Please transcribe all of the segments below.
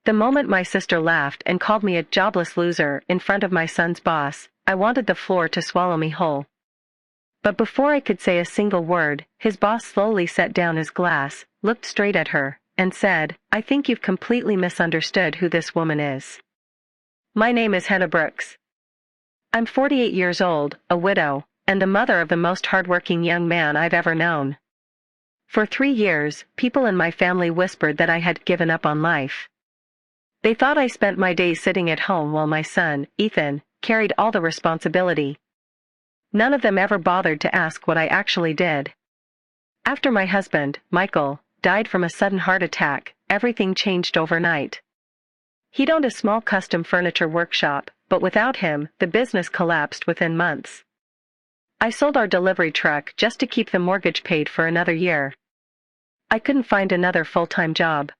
The moment my sister laughed and called me a jobless loser in front of my son's boss, I wanted the floor to swallow me whole. But before I could say a single word, his boss slowly set down his glass, looked straight at her, and said, "I think you've completely misunderstood who this woman is. My name is Hannah Brooks. I'm 48 years old, a widow, and the mother of the most hardworking young man I've ever known. For 3 years, people in my family whispered that I had given up on life. They thought I spent my days sitting at home while my son, Ethan, carried all the responsibility. None of them ever bothered to ask what I actually did. After my husband, Michael, died from a sudden heart attack, everything changed overnight. He'd owned a small custom furniture workshop, but without him, the business collapsed within months. I sold our delivery truck just to keep the mortgage paid for another year. I couldn't find another full-time job.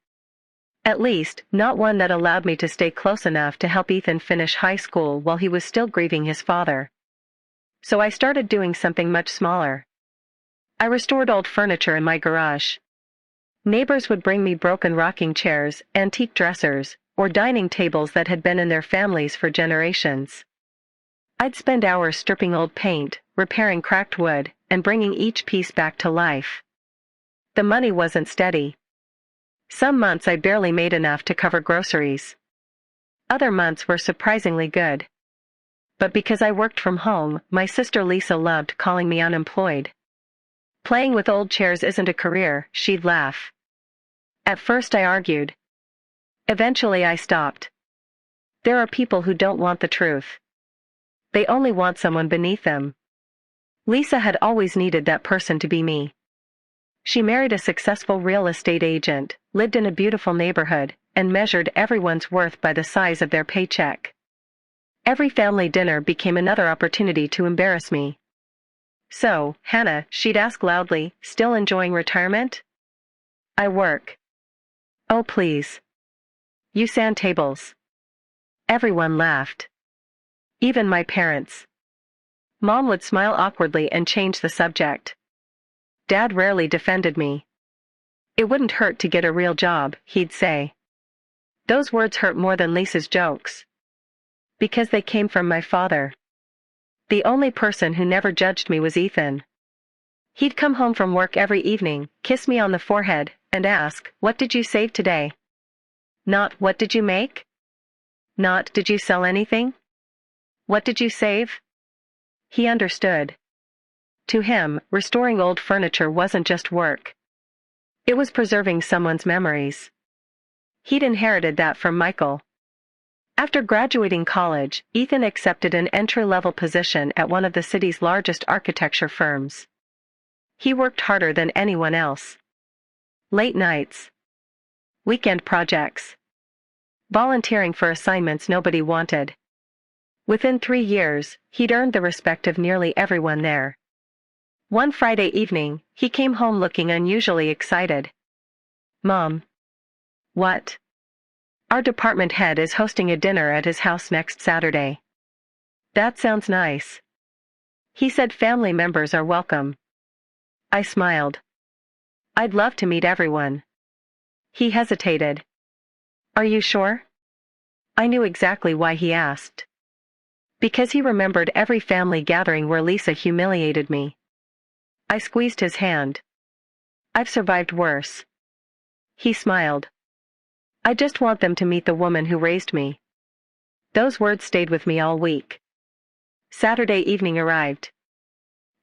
At least, not one that allowed me to stay close enough to help Ethan finish high school while he was still grieving his father. So I started doing something much smaller. I restored old furniture in my garage. Neighbors would bring me broken rocking chairs, antique dressers, or dining tables that had been in their families for generations. I'd spend hours stripping old paint, repairing cracked wood, and bringing each piece back to life. The money wasn't steady. Some months I barely made enough to cover groceries. Other months were surprisingly good. But because I worked from home, my sister Lisa loved calling me unemployed. Playing with old chairs isn't a career, she'd laugh. At first I argued. Eventually I stopped. There are people who don't want the truth. They only want someone beneath them. Lisa had always needed that person to be me. She married a successful real estate agent, lived in a beautiful neighborhood, and measured everyone's worth by the size of their paycheck. Every family dinner became another opportunity to embarrass me. "So, Hannah," she'd ask loudly, "still enjoying retirement?" "I work." "Oh, please. You sand tables." Everyone laughed. Even my parents. Mom would smile awkwardly and change the subject. Dad rarely defended me. "It wouldn't hurt to get a real job," he'd say. Those words hurt more than Lisa's jokes. Because they came from my father. The only person who never judged me was Ethan. He'd come home from work every evening, kiss me on the forehead, and ask, "What did you save today?" Not, "What did you make?" Not, "Did you sell anything?" "What did you save?" He understood. To him, restoring old furniture wasn't just work. It was preserving someone's memories. He'd inherited that from Michael. After graduating college, Ethan accepted an entry-level position at one of the city's largest architecture firms. He worked harder than anyone else. Late nights. Weekend projects. Volunteering for assignments nobody wanted. Within 3 years, he'd earned the respect of nearly everyone there. One Friday evening, he came home looking unusually excited. "Mom." "What?" "Our department head is hosting a dinner at his house next Saturday." "That sounds nice." He said family members are welcome. I smiled. "I'd love to meet everyone." He hesitated. "Are you sure?" I knew exactly why he asked. Because he remembered every family gathering where Lisa humiliated me. I squeezed his hand. "I've survived worse." He smiled. "I just want them to meet the woman who raised me." Those words stayed with me all week. Saturday evening arrived.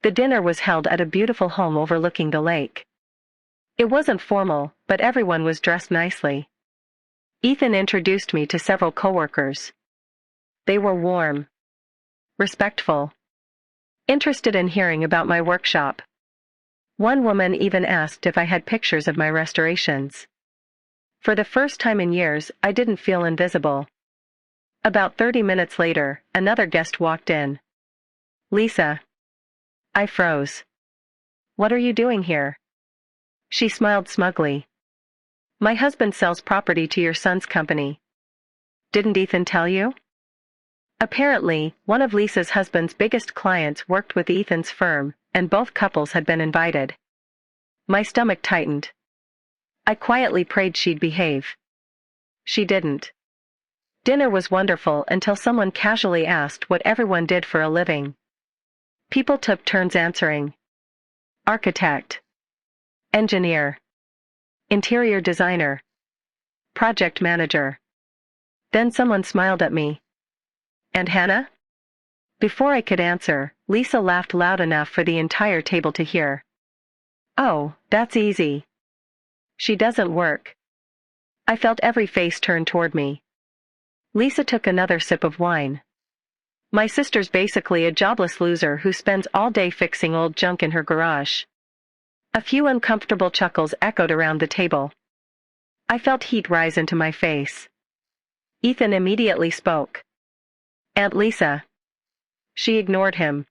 The dinner was held at a beautiful home overlooking the lake. It wasn't formal, but everyone was dressed nicely. Ethan introduced me to several coworkers. They were warm, respectful, interested in hearing about my workshop. One woman even asked if I had pictures of my restorations. For the first time in years, I didn't feel invisible. About 30 minutes later, another guest walked in. "Lisa." I froze. "What are you doing here?" She smiled smugly. "My husband sells property to your son's company." "Didn't Ethan tell you?" Apparently, one of Lisa's husband's biggest clients worked with Ethan's firm, and both couples had been invited. My stomach tightened. I quietly prayed she'd behave. She didn't. Dinner was wonderful until someone casually asked what everyone did for a living. People took turns answering. Architect. Engineer. Interior designer. Project manager. Then someone smiled at me. And Hannah? Before I could answer, Lisa laughed loud enough for the entire table to hear. Oh, that's easy. She doesn't work. I felt every face turn toward me. Lisa took another sip of wine. My sister's basically a jobless loser who spends all day fixing old junk in her garage. A few uncomfortable chuckles echoed around the table. I felt heat rise into my face. Ethan immediately spoke. Aunt Lisa. She ignored him.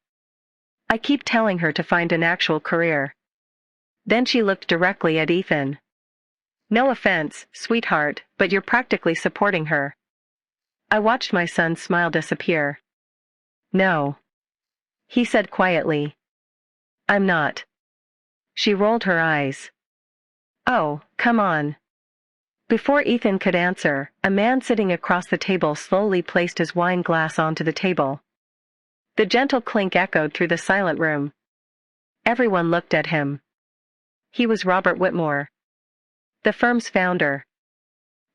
I keep telling her to find an actual career. Then she looked directly at Ethan. No offense, sweetheart, but you're practically supporting her. I watched my son's smile disappear. No. He said quietly. I'm not. She rolled her eyes. Oh, come on. Before Ethan could answer, a man sitting across the table slowly placed his wine glass onto the table. The gentle clink echoed through the silent room. Everyone looked at him. He was Robert Whitmore, the firm's founder,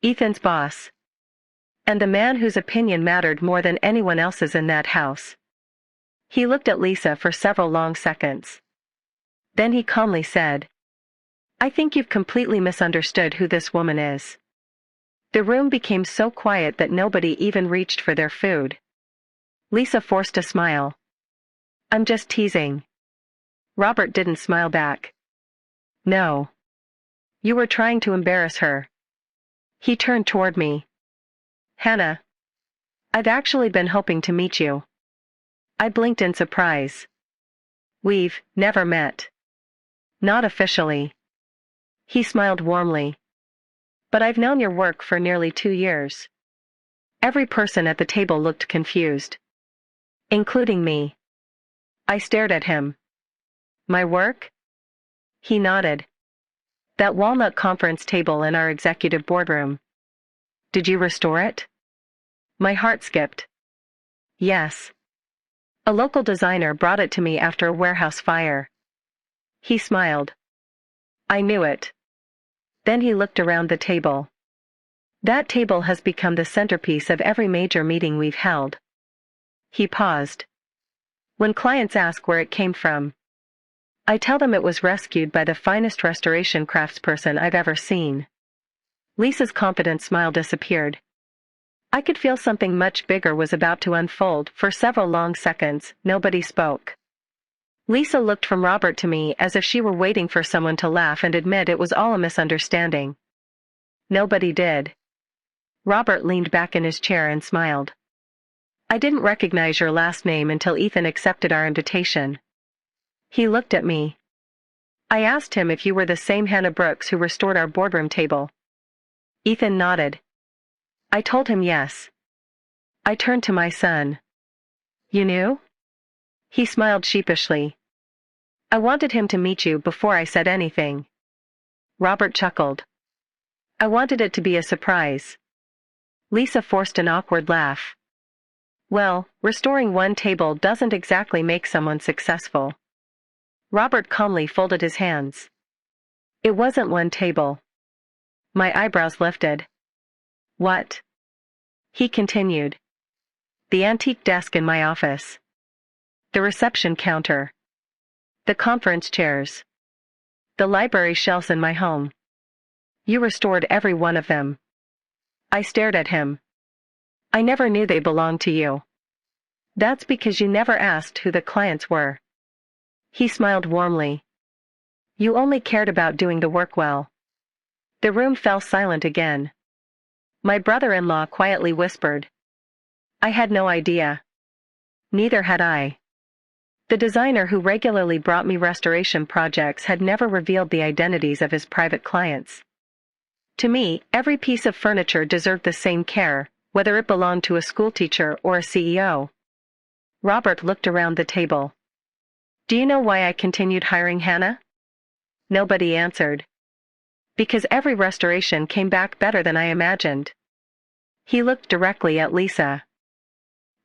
Ethan's boss, and the man whose opinion mattered more than anyone else's in that house. He looked at Lisa for several long seconds. Then he calmly said, I think you've completely misunderstood who this woman is. The room became so quiet that nobody even reached for their food. Lisa forced a smile. I'm just teasing. Robert didn't smile back. No. You were trying to embarrass her. He turned toward me. Hannah. I've actually been hoping to meet you. I blinked in surprise. We've never met. Not officially. He smiled warmly. But I've known your work for nearly 2 years. Every person at the table looked confused. Including me. I stared at him. My work? He nodded. That walnut conference table in our executive boardroom. Did you restore it? My heart skipped. Yes. A local designer brought it to me after a warehouse fire. He smiled. I knew it. Then he looked around the table. That table has become the centerpiece of every major meeting we've held. He paused. When clients ask where it came from, I tell them it was rescued by the finest restoration craftsperson I've ever seen. Lisa's confident smile disappeared. I could feel something much bigger was about to unfold. For several long seconds, nobody spoke. Lisa looked from Robert to me as if she were waiting for someone to laugh and admit it was all a misunderstanding. Nobody did. Robert leaned back in his chair and smiled. I didn't recognize your last name until Ethan accepted our invitation. He looked at me. I asked him if you were the same Hannah Brooks who restored our boardroom table. Ethan nodded. I told him yes. I turned to my son. You knew? He smiled sheepishly. I wanted him to meet you before I said anything. Robert chuckled. I wanted it to be a surprise. Lisa forced an awkward laugh. Well, restoring one table doesn't exactly make someone successful. Robert calmly folded his hands. It wasn't one table. My eyebrows lifted. What? He continued. The antique desk in my office. The reception counter. The conference chairs. The library shelves in my home. You restored every one of them. I stared at him. I never knew they belonged to you. That's because you never asked who the clients were. He smiled warmly. You only cared about doing the work well. The room fell silent again. My brother-in-law quietly whispered. I had no idea. Neither had I. The designer who regularly brought me restoration projects had never revealed the identities of his private clients. To me, every piece of furniture deserved the same care, whether it belonged to a schoolteacher or a CEO. Robert looked around the table. Do you know why I continued hiring Hannah? Nobody answered. Because every restoration came back better than I imagined. He looked directly at Lisa.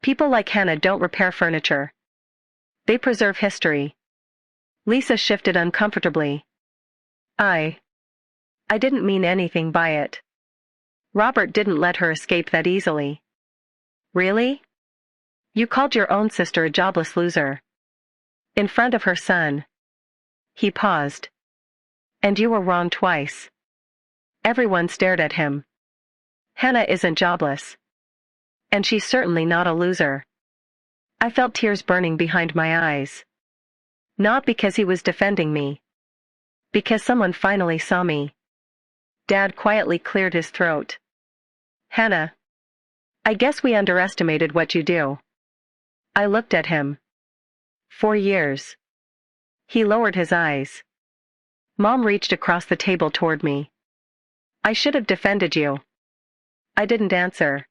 People like Hannah don't repair furniture. They preserve history. Lisa shifted uncomfortably. I didn't mean anything by it. Robert didn't let her escape that easily. Really? You called your own sister a jobless loser. In front of her son. He paused. And you were wrong twice. Everyone stared at him. Hannah isn't jobless. And she's certainly not a loser. I felt tears burning behind my eyes. Not because he was defending me. Because someone finally saw me. Dad quietly cleared his throat. Hannah. I guess we underestimated what you do. I looked at him. 4 years. He lowered his eyes. Mom reached across the table toward me. I should have defended you. I didn't answer.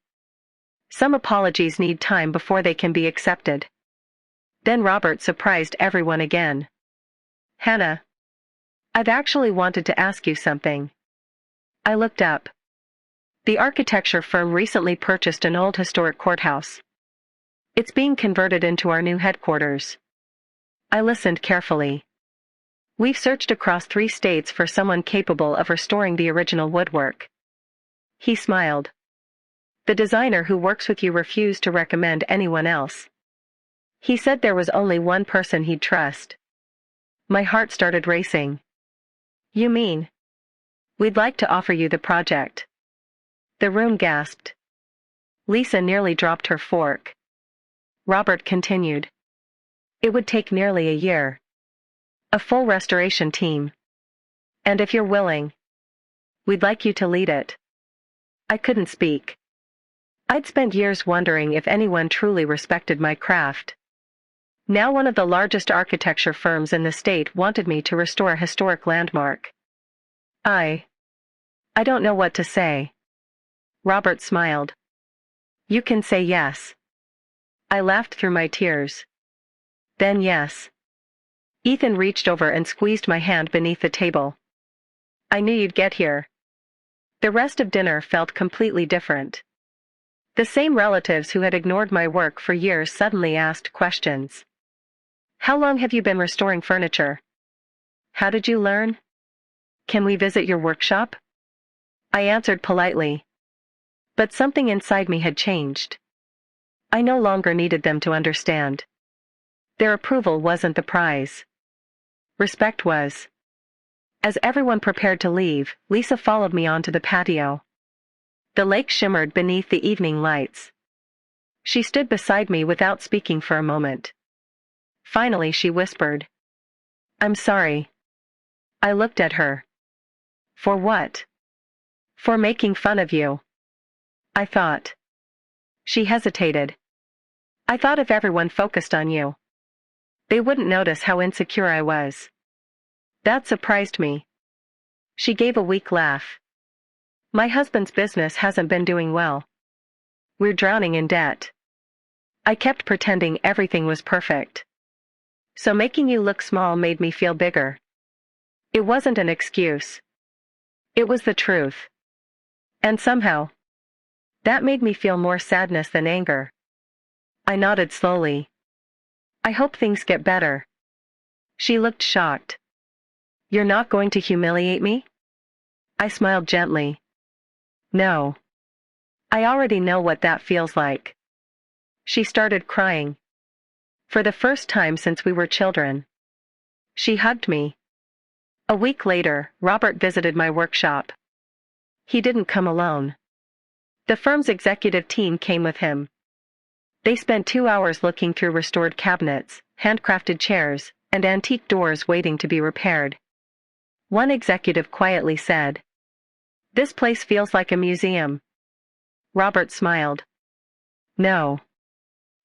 Some apologies need time before they can be accepted. Then Robert surprised everyone again. Hannah. I've actually wanted to ask you something. I looked up. The architecture firm recently purchased an old historic courthouse. It's being converted into our new headquarters. I listened carefully. We've searched across 3 states for someone capable of restoring the original woodwork. He smiled. The designer who works with you refused to recommend anyone else. He said there was only one person he'd trust. My heart started racing. You mean? We'd like to offer you the project. The room gasped. Lisa nearly dropped her fork. Robert continued. It would take nearly a year. A full restoration team. And if you're willing, we'd like you to lead it. I couldn't speak. I'd spent years wondering if anyone truly respected my craft. Now one of the largest architecture firms in the state wanted me to restore a historic landmark. I don't know what to say. Robert smiled. You can say yes. I laughed through my tears. Then yes. Ethan reached over and squeezed my hand beneath the table. I knew you'd get here. The rest of dinner felt completely different. The same relatives who had ignored my work for years suddenly asked questions. How long have you been restoring furniture? How did you learn? Can we visit your workshop? I answered politely. But something inside me had changed. I no longer needed them to understand. Their approval wasn't the prize. Respect was. As everyone prepared to leave, Lisa followed me onto the patio. The lake shimmered beneath the evening lights. She stood beside me without speaking for a moment. Finally she whispered. I'm sorry. I looked at her. For what? For making fun of you. I thought. She hesitated. I thought if everyone focused on you, they wouldn't notice how insecure I was. That surprised me. She gave a weak laugh. My husband's business hasn't been doing well. We're drowning in debt. I kept pretending everything was perfect. So making you look small made me feel bigger. It wasn't an excuse. It was the truth. And somehow, that made me feel more sadness than anger. I nodded slowly. I hope things get better. She looked shocked. You're not going to humiliate me? I smiled gently. No. I already know what that feels like. She started crying. For the first time since we were children. She hugged me. A week later, Robert visited my workshop. He didn't come alone. The firm's executive team came with him. They spent 2 hours looking through restored cabinets, handcrafted chairs, and antique doors waiting to be repaired. One executive quietly said, "This place feels like a museum." Robert smiled. No.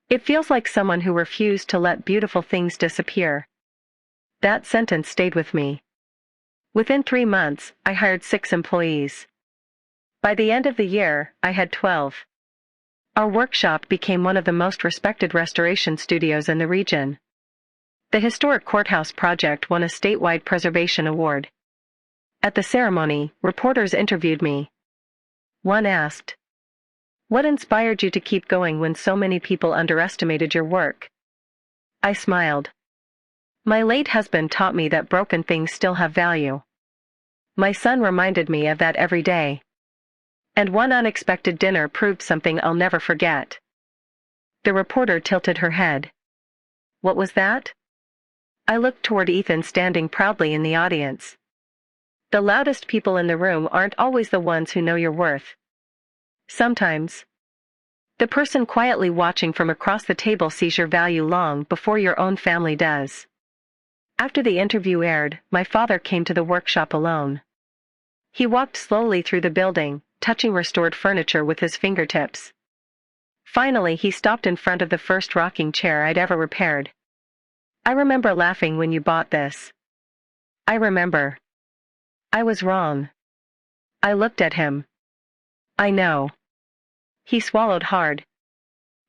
It feels like someone who refused to let beautiful things disappear. That sentence stayed with me. Within 3 months, I hired 6 employees. By the end of the year, I had 12. Our workshop became one of the most respected restoration studios in the region. The historic courthouse project won a statewide preservation award. At the ceremony, reporters interviewed me. One asked, What inspired you to keep going when so many people underestimated your work? I smiled. My late husband taught me that broken things still have value. My son reminded me of that every day. And one unexpected dinner proved something I'll never forget. The reporter tilted her head. What was that? I looked toward Ethan standing proudly in the audience. The loudest people in the room aren't always the ones who know your worth. Sometimes, the person quietly watching from across the table sees your value long before your own family does. After the interview aired, my father came to the workshop alone. He walked slowly through the building, touching restored furniture with his fingertips. Finally, he stopped in front of the first rocking chair I'd ever repaired. I remember laughing when you bought this. I remember. I was wrong. I looked at him. I know. He swallowed hard.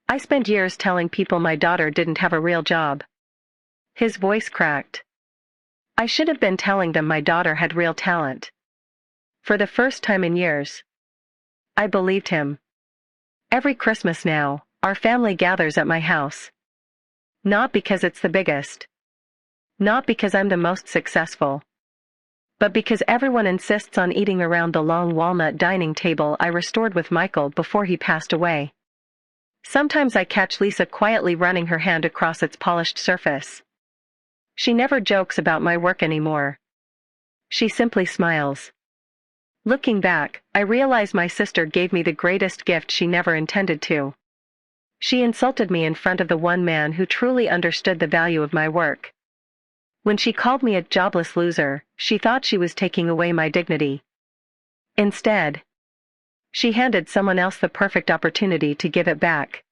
I spent years telling people my daughter didn't have a real job. His voice cracked. I should have been telling them my daughter had real talent. For the first time in years, I believed him. Every Christmas now, our family gathers at my house. Not because it's the biggest. Not because I'm the most successful. But because everyone insists on eating around the long walnut dining table I restored with Michael before he passed away. Sometimes I catch Lisa quietly running her hand across its polished surface. She never jokes about my work anymore. She simply smiles. Looking back, I realize my sister gave me the greatest gift she never intended to. She insulted me in front of the one man who truly understood the value of my work. When she called me a jobless loser, she thought she was taking away my dignity. Instead, she handed someone else the perfect opportunity to give it back.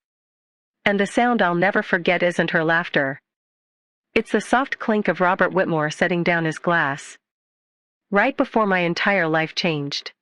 And the sound I'll never forget isn't her laughter. It's the soft clink of Robert Whitmore setting down his glass. Right before my entire life changed.